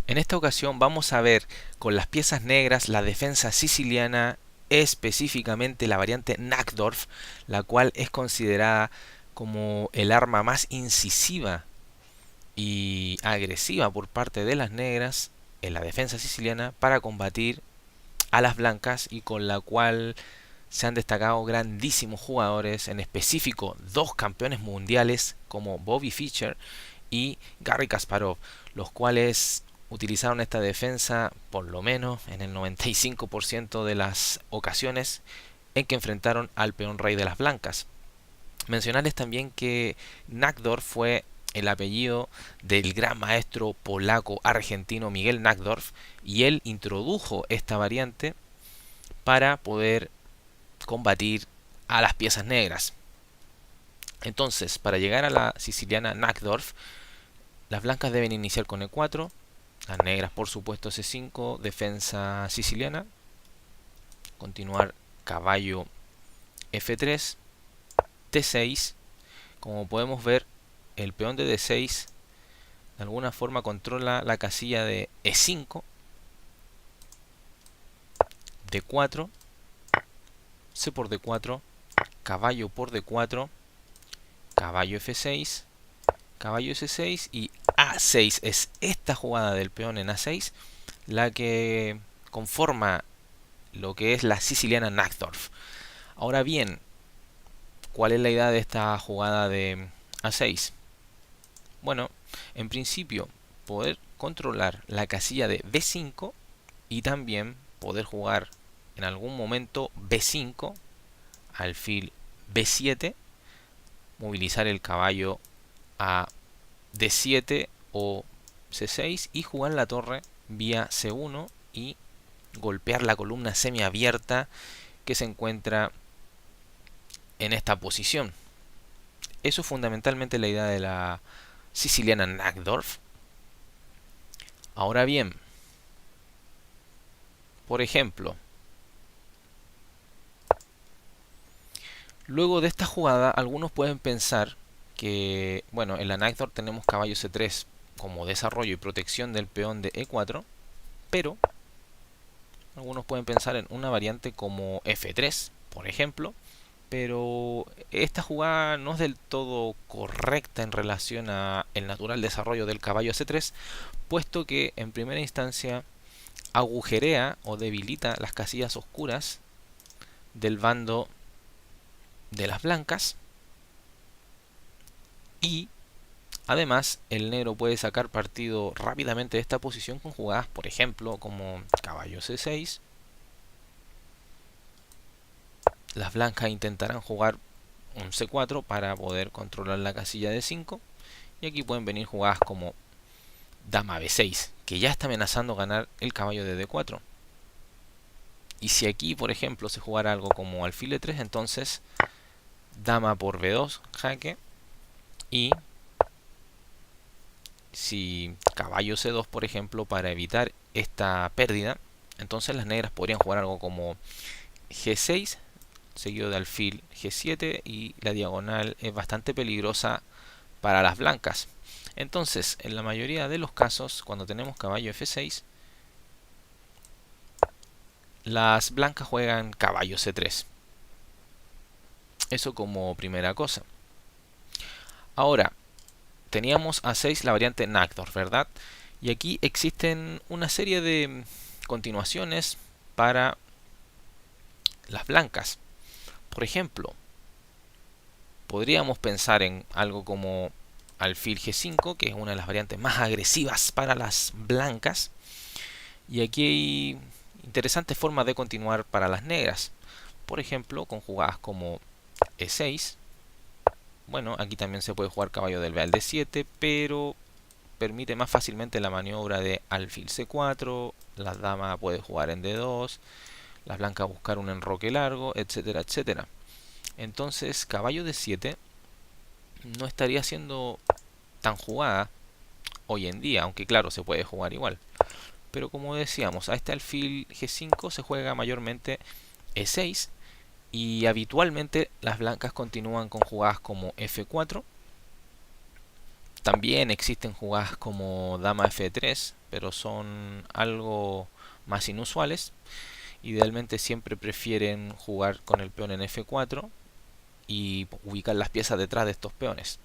En esta ocasión vamos a ver con las piezas negras la defensa siciliana, específicamente la variante Nackdorf, la cual es considerada como el arma más incisiva y agresiva por parte de las negras en la defensa siciliana para combatir a las blancas, y con la cual se han destacado grandísimos jugadores, en específico dos campeones mundiales como Bobby Fischer y Garry Kasparov, los cuales utilizaron esta defensa por lo menos en el 95% de las ocasiones en que enfrentaron al peón rey de las blancas. Mencionarles también que Nackdorf fue el apellido del gran maestro polaco argentino Miguel Nackdorf, y él introdujo esta variante para poder combatir a las piezas negras. Entonces, para llegar a la siciliana Nackdorf, las blancas deben iniciar con E4, las negras por supuesto C5, defensa siciliana, continuar caballo F3, T6. Como podemos ver, el peón de D6 de alguna forma controla la casilla de E5, D4, C por D4, caballo por D4, caballo F6, caballo S6 y A6. Es esta jugada del peón en A6 la que conforma lo que es la siciliana Nackdorf. Ahora bien, ¿cuál es la idea de esta jugada de A6? Bueno, en principio poder controlar la casilla de B5 y también poder jugar en algún momento B5, alfil B7, movilizar el caballo a D7 o C6 y jugar la torre vía C1 y golpear la columna semiabierta que se encuentra en esta posición. Eso es fundamentalmente la idea de la siciliana Nackdorf. Ahora bien, por ejemplo, luego de esta jugada algunos pueden pensar que, bueno, en la Nackdorf tenemos caballo C3 como desarrollo y protección del peón de E4, pero algunos pueden pensar en una variante como F3, por ejemplo, pero esta jugada no es del todo correcta en relación a el natural desarrollo del caballo C3, puesto que en primera instancia agujerea o debilita las casillas oscuras del bando de las blancas, y además el negro puede sacar partido rápidamente de esta posición con jugadas, por ejemplo, como caballo C6. Las blancas intentarán jugar un C4 para poder controlar la casilla de 5, y aquí pueden venir jugadas como dama B6, que ya está amenazando ganar el caballo de D4. Y si aquí, por ejemplo, se jugara algo como alfil E3, entonces dama por B2, jaque. Y si caballo C2, por ejemplo, para evitar esta pérdida, entonces las negras podrían jugar algo como G6, seguido de alfil G7, y la diagonal es bastante peligrosa para las blancas. Entonces, en la mayoría de los casos, cuando tenemos caballo F6, las blancas juegan caballo C3. Eso como primera cosa. Ahora, teníamos A6 la variante Nackdorf, ¿verdad? Y aquí existen una serie de continuaciones para las blancas. Por ejemplo, podríamos pensar en algo como alfil G5, que es una de las variantes más agresivas para las blancas. Y aquí hay interesantes formas de continuar para las negras. Por ejemplo, con jugadas como E6. Bueno, aquí también se puede jugar caballo del B al D7, pero permite más fácilmente la maniobra de alfil C4. La dama puede jugar en D2. Las blancas buscar un enroque largo, etcétera, etcétera. Entonces, caballo D7 no estaría siendo tan jugada hoy en día, aunque claro, se puede jugar igual. Pero como decíamos, a este alfil G5 se juega mayormente E6, y habitualmente las blancas continúan con jugadas como F4. También existen jugadas como dama F3 pero son algo más inusuales. Idealmente siempre prefieren jugar con el peón en F4 y ubicar las piezas detrás de estos peones.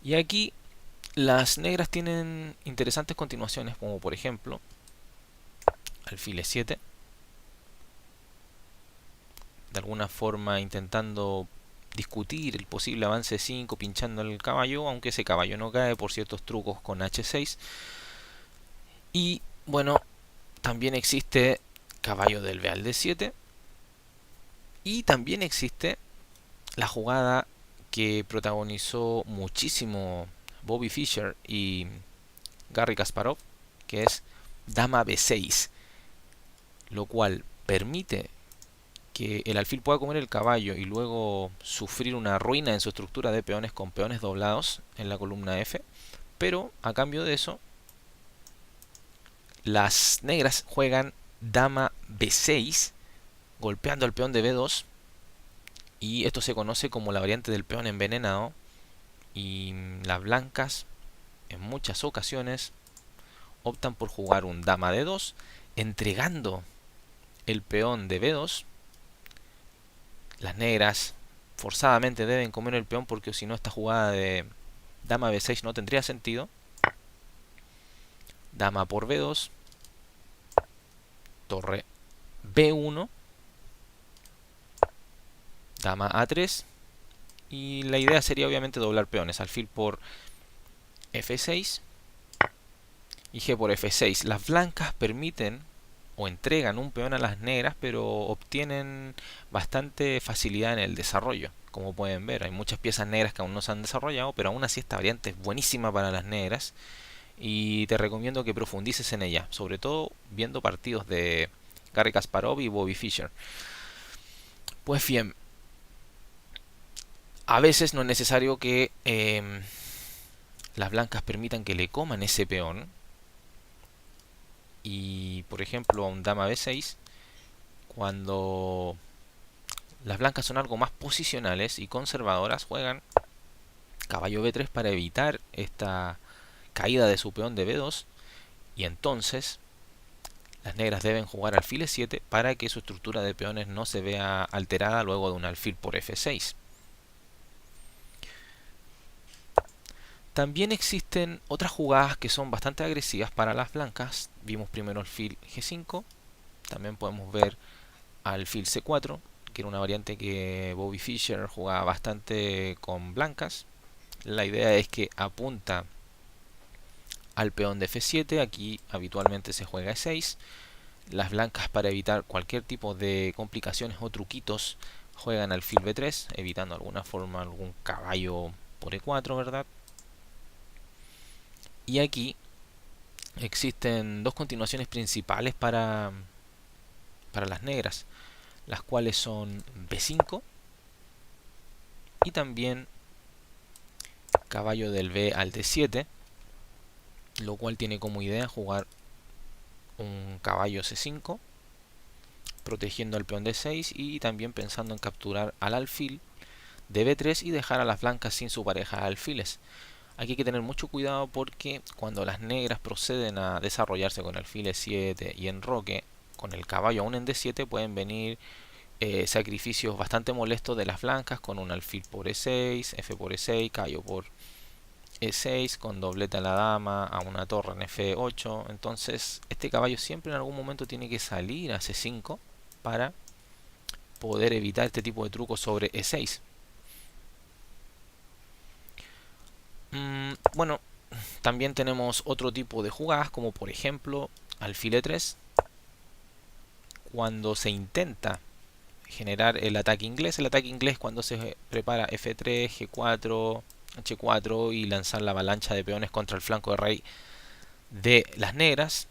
Y aquí las negras tienen interesantes continuaciones, como por ejemplo alfil E7, de alguna forma intentando discutir el posible avance 5 pinchando el caballo, aunque ese caballo no cae por ciertos trucos con H6. Y bueno, también existe caballo del B al D7, y también existe la jugada que protagonizó muchísimo Bobby Fischer y Garry Kasparov, que es dama B6, lo cual permite que el alfil pueda comer el caballo y luego sufrir una ruina en su estructura de peones con peones doblados en la columna F, pero a cambio de eso las negras juegan dama B6 golpeando al peón de B2, y esto se conoce como la variante del peón envenenado, y las blancas en muchas ocasiones optan por jugar un dama D2 entregando el peón de B2. Las negras forzadamente deben comer el peón porque si no esta jugada de dama B6 no tendría sentido. Dama por B2, torre B1, dama A3, y la idea sería obviamente doblar peones. Alfil por F6 y G por F6. Las blancas permiten o entregan un peón a las negras, pero obtienen bastante facilidad en el desarrollo. Como pueden ver, hay muchas piezas negras que aún no se han desarrollado, pero aún así esta variante es buenísima para las negras y te recomiendo que profundices en ella, sobre todo viendo partidos de Garry Kasparov y Bobby Fischer. Pues bien, a veces no es necesario que las blancas permitan que le coman ese peón, y por ejemplo a un dama B6, cuando las blancas son algo más posicionales y conservadoras, juegan caballo B3 para evitar esta caída de su peón de B2, y entonces las negras deben jugar alfil E7 para que su estructura de peones no se vea alterada luego de un alfil por F6. También existen otras jugadas que son bastante agresivas para las blancas. Vimos primero alfil G5, también podemos ver alfil C4, que era una variante que Bobby Fischer jugaba bastante con blancas. La idea es que apunta al peón de F7, aquí habitualmente se juega E6. Las blancas, para evitar cualquier tipo de complicaciones o truquitos, juegan alfil B3, evitando de alguna forma algún caballo por E4, ¿verdad? Y aquí existen dos continuaciones principales para las negras, las cuales son B5 y también caballo del B al D7, lo cual tiene como idea jugar un caballo C5 protegiendo al peón D6 y también pensando en capturar al alfil de B3 y dejar a las blancas sin su pareja de alfiles. Aquí hay que tener mucho cuidado porque cuando las negras proceden a desarrollarse con alfil E7 y enroque con el caballo aún en D7, pueden venir sacrificios bastante molestos de las blancas con un alfil por E6, F por E6, caballo por E6, con doblete a la dama, a una torre en F8. Entonces este caballo siempre en algún momento tiene que salir a C5 para poder evitar este tipo de trucos sobre E6. Bueno, también tenemos otro tipo de jugadas, como por ejemplo alfil E3, cuando se intenta generar el ataque inglés. El ataque inglés cuando se prepara F3, G4, H4 y lanzar la avalancha de peones contra el flanco de rey de las negras.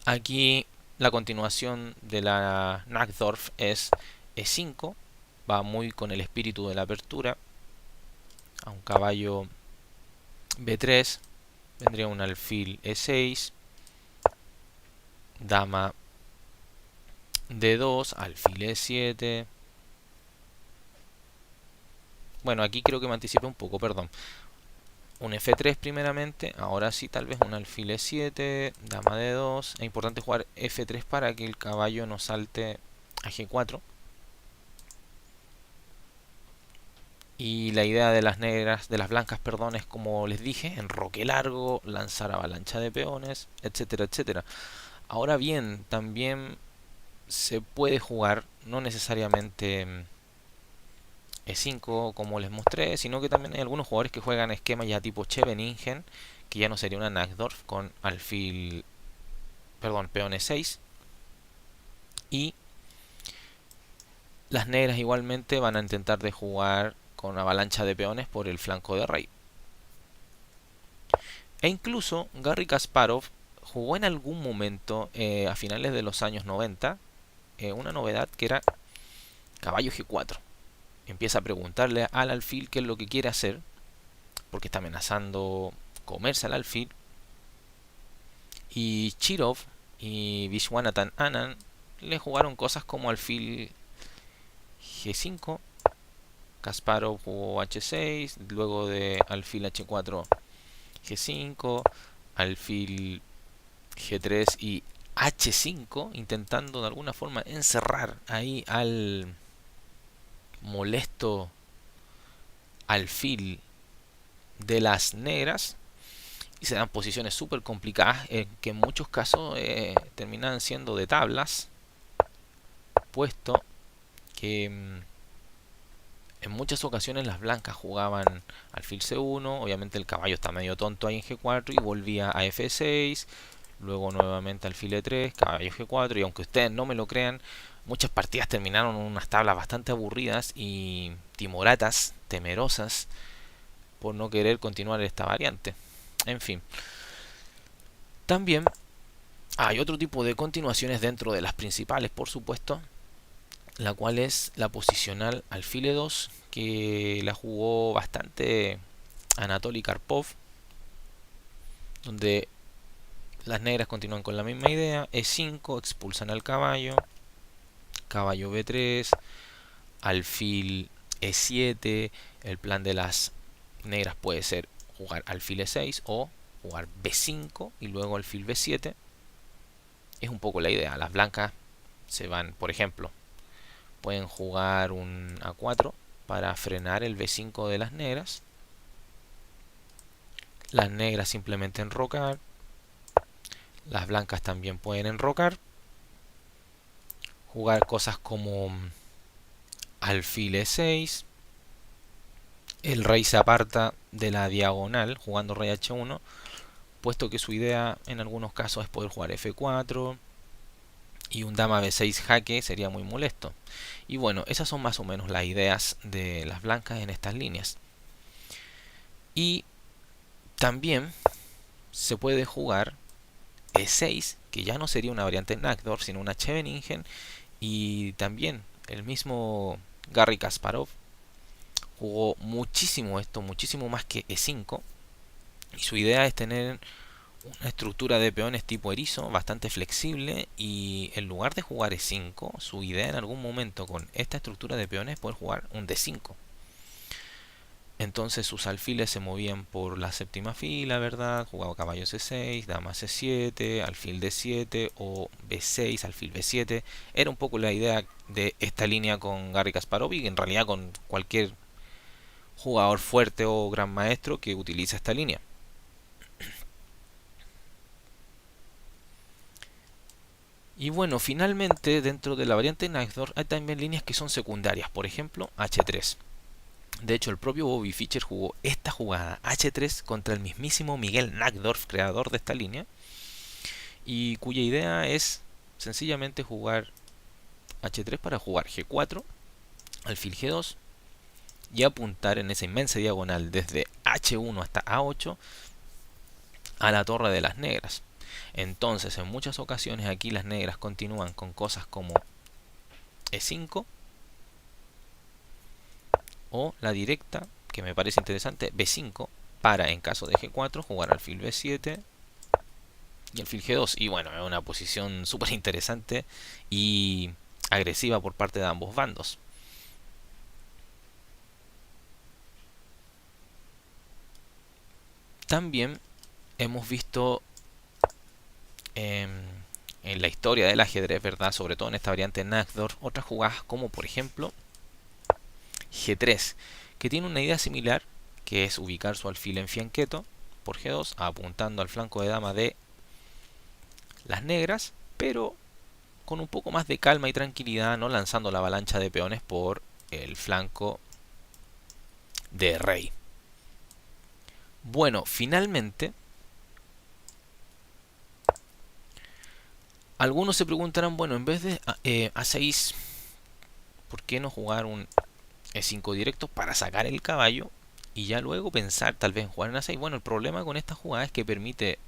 Aquí la continuación de la Nackdorf es E5, va muy con el espíritu de la apertura. A un caballo B3 vendría un alfil E6, dama D2, alfil E7. Bueno, aquí creo que me anticipé un poco, perdón. un F3 primeramente, ahora sí tal vez un alfil E7, dama D2. Es importante jugar F3 para que el caballo no salte a G4. Y la idea de las negras, de las blancas, perdón, es como les dije, enroque largo, lanzar avalancha de peones, etcétera, etcétera. Ahora bien, también se puede jugar, no necesariamente E5 como les mostré, sino que también hay algunos jugadores que juegan esquemas ya tipo Scheveningen, que ya no sería una Naxdorf con alfil, perdón, peón E6. Y las negras igualmente van a intentar de jugar con avalancha de peones por el flanco de rey. E incluso Garry Kasparov jugó en algún momento a finales de los años 90 una novedad que era caballo G4. Empieza a preguntarle al alfil qué es lo que quiere hacer, porque está amenazando comerse al alfil. Y Chirov y Vishwanathan Anand le jugaron cosas como alfil G5, Kasparov jugó H6, luego de alfil H4 G5, alfil G3 y H5, intentando de alguna forma encerrar ahí al molesto alfil de las negras. Y se dan posiciones súper complicadas que en muchos casos terminan siendo de tablas, puesto que en muchas ocasiones las blancas jugaban alfil C1, obviamente el caballo está medio tonto ahí en G4 y volvía a F6, luego nuevamente alfil E3, caballo G4, y aunque ustedes no me lo crean, muchas partidas terminaron en unas tablas bastante aburridas y timoratas, temerosas, por no querer continuar esta variante. En fin, también hay otro tipo de continuaciones dentro de las principales, por supuesto, la cual es la posicional alfil E2, que la jugó bastante Anatoly Karpov, donde las negras continúan con la misma idea, E5, expulsan al caballo, caballo B3, alfil E7, el plan de las negras puede ser jugar alfil E6 o jugar B5 y luego alfil B7. Es un poco la idea, las blancas se van, por ejemplo, pueden jugar un A4 para frenar el B5 de las negras. Las negras simplemente enrocar. Las blancas también pueden enrocar. Jugar cosas como alfil E6. El rey se aparta de la diagonal jugando rey H1, puesto que su idea en algunos casos es poder jugar F4 y un dama B6 jaque sería muy molesto. Y bueno, esas son más o menos las ideas de las blancas en estas líneas. Y también se puede jugar E6, que ya no sería una variante Naxdorf, sino una Scheveningen. Y también el mismo Garry Kasparov jugó muchísimo esto, muchísimo más que E5. Y su idea es tener una estructura de peones tipo erizo, bastante flexible. Y en lugar de jugar E5, su idea en algún momento con esta estructura de peones es poder jugar un D5. Entonces sus alfiles se movían por la séptima fila, ¿verdad? Jugaba caballo C6, dama C7, alfil D7 o B6, alfil B7. Era un poco la idea de esta línea con Garry Kasparov y en realidad con cualquier jugador fuerte o gran maestro que utiliza esta línea. Y bueno, finalmente dentro de la variante Naxdorf hay también líneas que son secundarias, por ejemplo H3. De hecho, el propio Bobby Fischer jugó esta jugada H3 contra el mismísimo Miguel Naxdorf, creador de esta línea, y cuya idea es sencillamente jugar H3 para jugar G4, alfil G2 y apuntar en esa inmensa diagonal desde H1 hasta A8 a la torre de las negras. Entonces, en muchas ocasiones aquí las negras continúan con cosas como E5 o la directa, que me parece interesante, B5, para en caso de G4 jugar alfil B7 y alfil G2. Y bueno, es una posición súper interesante y agresiva por parte de ambos bandos. también hemos visto en la historia del ajedrez, ¿verdad? Sobre todo en esta variante Nagdor, otras jugadas como por ejemplo G3, que tiene una idea similar, que es ubicar su alfil en fianqueto por G2, apuntando al flanco de dama de las negras, pero con un poco más de calma y tranquilidad, no lanzando la avalancha de peones por el flanco de rey. Bueno, finalmente, algunos se preguntarán, bueno, en vez de A6, ¿por qué no jugar un E5 directo para sacar el caballo y ya luego pensar tal vez en jugar en A6? Bueno, el problema con esta jugada es que permite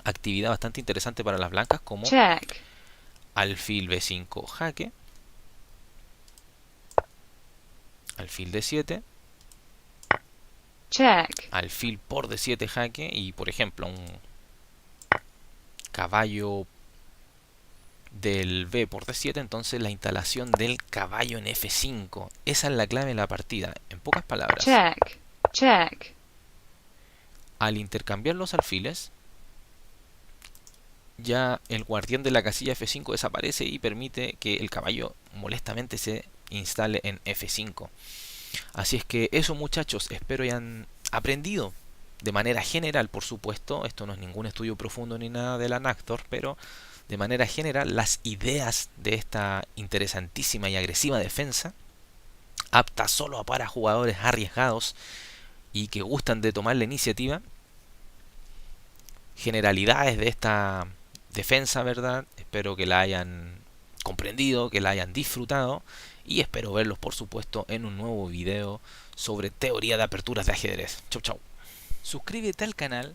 actividad bastante interesante para las blancas, como check, alfil B5 jaque, alfil D7, check, alfil por D7 jaque y por ejemplo un caballo del B por D7, entonces la instalación del caballo en F5. Esa es la clave de la partida. En pocas palabras, check, check, al intercambiar los alfiles, ya el guardián de la casilla F5 desaparece y permite que el caballo molestamente se instale en F5. Así es que eso, muchachos, espero hayan aprendido de manera general, por supuesto. Esto no es ningún estudio profundo ni nada de la Nagdor, pero de manera general las ideas de esta interesantísima y agresiva defensa, apta solo para jugadores arriesgados y que gustan de tomar la iniciativa. Generalidades de esta defensa, ¿verdad? Espero que la hayan comprendido, que la hayan disfrutado y espero verlos, por supuesto, en un nuevo video sobre teoría de aperturas de ajedrez. Chau, chau. Suscríbete al canal